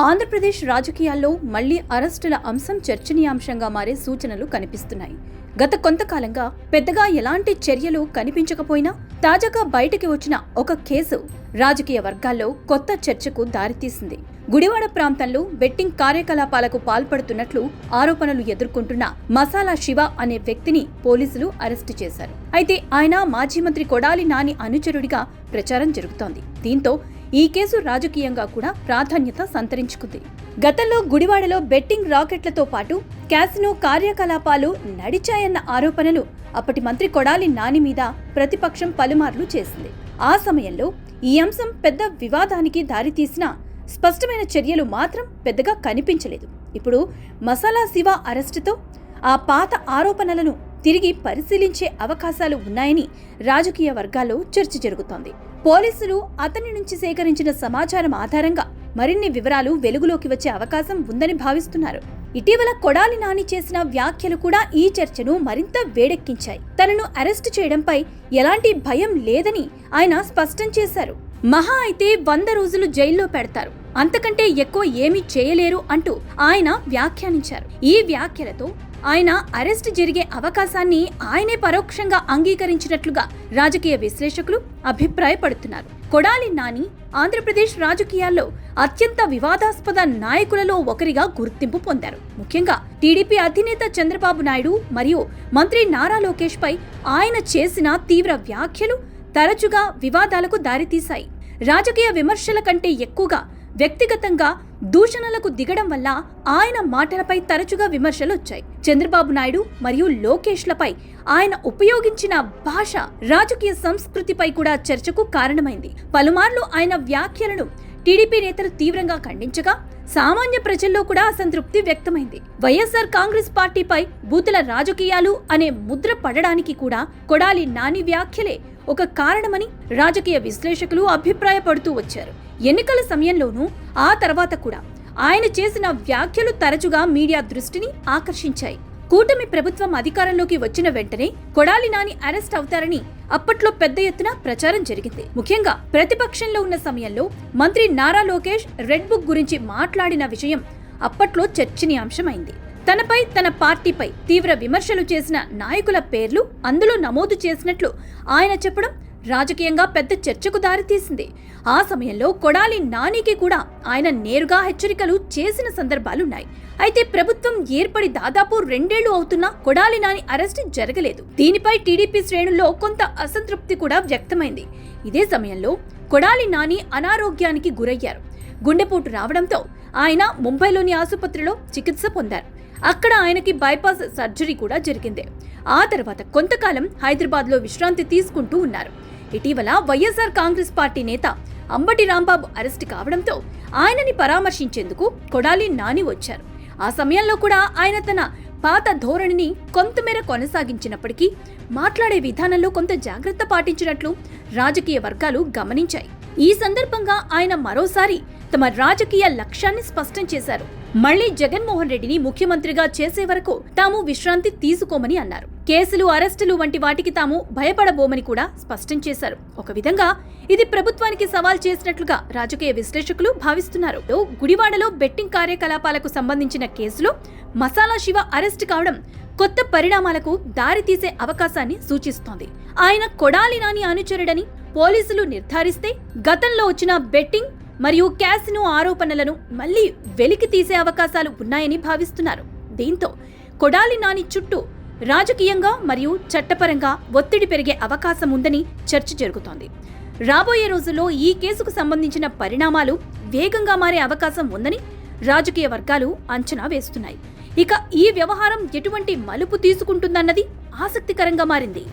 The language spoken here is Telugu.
ఆంధ్రప్రదేశ్ రాజకీయాల్లో మళ్లీ అరెస్టుల అంశం చర్చనీయాంశంగా మారే సూచనలు కనిపిస్తున్నాయి. గత కొంతకాలంగా పెద్దగా ఎలాంటి చర్యలు కనిపించకపోయినా తాజాగా బయటికి వచ్చిన ఒక కేసు రాజకీయ వర్గాల్లో కొత్త చర్చకు దారితీసింది. గుడివాడ ప్రాంతంలో బెట్టింగ్ కార్యకలాపాలకు పాల్పడుతున్నట్లు ఆరోపణలు ఎదుర్కొంటున్న మసాలా శివ అనే వ్యక్తిని పోలీసులు అరెస్టు చేశారు. అయితే ఆయన మాజీ మంత్రి కొడాలి నాని అనుచరుడిగా ప్రచారం జరుగుతోంది. దీంతో ఈ కేసు రాజకీయంగా కూడా ప్రాధాన్యత సంతరించుకుంది. గతంలో గుడివాడలో బెట్టింగ్ రాకెట్లతో పాటు క్యాసినో కార్యకలాపాలు నడిచాయన్న ఆరోపణలు అప్పటి మంత్రి కొడాలి నాని మీద ప్రతిపక్షం పలుమార్లు చేసింది. ఆ సమయంలో ఈ అంశం పెద్ద వివాదానికి దారితీసినా స్పష్టమైన చర్యలు మాత్రం పెద్దగా కనిపించలేదు. ఇప్పుడు మసాలా శివ అరెస్టుతో ఆ పాత ఆరోపణలను తిరిగి పరిశీలించే అవకాశాలు ఉన్నాయని రాజకీయ వర్గాల్లో చర్చ జరుగుతోంది. పోలీసులు అతని నుంచి సేకరించిన సమాచారం ఆధారంగా మరిన్ని వివరాలు వెలుగులోకి వచ్చే అవకాశం ఉందని భావిస్తున్నారు. ఇటీవల కొడాలి నాని చేసిన వ్యాఖ్యలు కూడా ఈ చర్చను మరింత వేడెక్కించాయి. తనను అరెస్టు చేయడంపై ఎలాంటి భయం లేదని ఆయన స్పష్టం చేశారు. మహా అయితే 100 రోజులు జైల్లో పెడతారు, అంతకంటే ఎక్కువ ఏమీ చేయలేరు అంటూ ఆయన వ్యాఖ్యానించారు. ఈ వ్యాఖ్యలతో ఆయన అరెస్టు జరిగే అవకాశాన్ని ఆయనే పరోక్షంగా అంగీకరించినట్లుగా రాజకీయ విశ్లేషకులు అభిప్రాయపడుతున్నారు. కొడాలి నాని ఆంధ్రప్రదేశ్ రాజకీయాల్లో అత్యంత వివాదాస్పద నాయకులలో ఒకరిగా గుర్తింపు పొందారు. ముఖ్యంగా టీడీపీ అధినేత చంద్రబాబు నాయుడు మరియు మంత్రి నారా లోకేష్ పై ఆయన చేసిన తీవ్ర వ్యాఖ్యలు తరచుగా వివాదాలకు దారితీశాయి. రాజకీయ విమర్శల కంటే ఎక్కువగా వ్యక్తిగతంగా దూషణలకు దిగడం వల్ల ఆయన మాటలపై తరచుగా విమర్శలు వచ్చాయి. చంద్రబాబు నాయుడు మరియు లోకేష్లపై ఆయన ఉపయోగించిన భాష రాజకీయ సంస్కృతిపై కూడా చర్చకు కారణమైంది. పలుమార్లు ఆయన వ్యాఖ్యలను టీడీపీ నేతలు తీవ్రంగా ఖండించగా సామాన్య ప్రజల్లో కూడా అసంతృప్తి వ్యక్తమైంది. వైఎస్ఆర్ కాంగ్రెస్ పార్టీపై బూతుల రాజకీయాలు అనే ముద్ర పడడానికి కూడా కొడాలి నాని వ్యాఖ్యలే ఒక కారణమని రాజకీయ విశ్లేషకులు అభిప్రాయపడుతూ వచ్చారు. ఎన్నికల సమయంలోనూ ఆ తర్వాత కూడా ఆయన చేసిన వ్యాఖ్యలు తరచుగా మీడియా దృష్టిని ఆకర్షించాయి. కూటమి ప్రభుత్వం అధికారంలోకి వచ్చిన వెంటనే కొడాలి నాని అరెస్ట్ అవుతారని అప్పట్లో పెద్ద ఎత్తున ప్రచారం జరిగింది. ముఖ్యంగా ప్రతిపక్షంలో ఉన్న సమయంలో మంత్రి నారా లోకేష్ రెడ్ బుక్ గురించి మాట్లాడిన విషయం అప్పట్లో చర్చనీయాంశమైంది. తనపై తన పార్టీపై తీవ్ర విమర్శలు చేసిన నాయకుల పేర్లు అందులో నమోదు చేసినట్లు ఆయన చెప్పడం రాజకీయంగా పెద్ద చర్చకు దారితీసింది. ఆ సమయంలో కొడాలి నానికి కూడా ఆయన నేరుగా హెచ్చరికలు చేసిన సందర్భాలున్నాయి. అయితే ప్రభుత్వం ఏర్పడి దాదాపు 2 ఏళ్లు అవుతున్నా కొడాలి నాని అరెస్ట్ జరగలేదు. దీనిపై టీడీపీ శ్రేణుల్లో కొంత అసంతృప్తి కూడా వ్యక్తమైంది. ఇదే సమయంలో కొడాలి నాని అనారోగ్యానికి గురయ్యారు. గుండెపోటు రావడంతో ఆయన ముంబైలోని ఆసుపత్రిలో చికిత్స పొందారు. అక్కడ ఆయనకి బైపాస్ సర్జరీ కూడా జరిగింది. ఆ తర్వాత కొంతకాలం హైదరాబాద్లో విశ్రాంతి తీసుకుంటూ ఉన్నారు. ఇటీవల వైఎస్ఆర్ కాంగ్రెస్ పార్టీ నేత అంబటి రాంబాబు అరెస్ట్ కావడంతో ఆయనని పరామర్శించేందుకు కొడాలి నాని వచ్చారు. ఆ సమయంలో కూడా ఆయన తన పాత ధోరణిని కొంతమేర కొనసాగించినప్పటికీ మాట్లాడే విధానంలో కొంత జాగ్రత్త పాటించినట్లు రాజకీయ వర్గాలు గమనించాయి. ఈ సందర్భంగా ఆయన మరోసారి తమ రాజకీయ లక్ష్యాన్ని స్పష్టం చేశారు. మళ్లీ జగన్మోహన్ రెడ్డిని ముఖ్యమంత్రిగా చేసే వరకు తాము విశ్రాంతి తీసుకోమని అన్నారు. కేసులు, అరెస్టులు వంటి వాటికి తాము భయపడబోమని కూడా స్పష్టం చేశారు. ఒక విధంగా ఇది ప్రభుత్వానికి సవాల్ చేసినట్లుగా రాజకీయ విశ్లేషకులు భావిస్తున్నారు. గుడివాడలో బెట్టింగ్ కార్యకలాపాలకు సంబంధించిన కేసులో మసాలా శివ అరెస్టు కావడం కొత్త పరిణామాలకు దారితీసే అవకాశాన్ని సూచిస్తోంది. ఆయన కొడాలి నాని అనుచరుడని పోలీసులు నిర్ధారిస్తే గతంలో వచ్చిన బెట్టింగ్ మరియు క్యాసినో ఆరోపణలను మళ్లీ వెలికి తీసే అవకాశాలు ఉన్నాయని భావిస్తున్నారు. దీంతో కొడాలి నాని చుట్టూ రాజకీయంగా మరియు చట్టపరంగా ఒత్తిడి పెరిగే అవకాశం ఉందని చర్చ జరుగుతోంది. రాబోయే రోజుల్లో ఈ కేసుకు సంబంధించిన పరిణామాలు వేగంగా మారే అవకాశం ఉందని రాజకీయ వర్గాలు అంచనా వేస్తున్నాయి. ఇక ఈ వ్యవహారం ఎటువంటి మలుపు తీసుకుంటుందన్నది ఆసక్తికరంగా మారింది.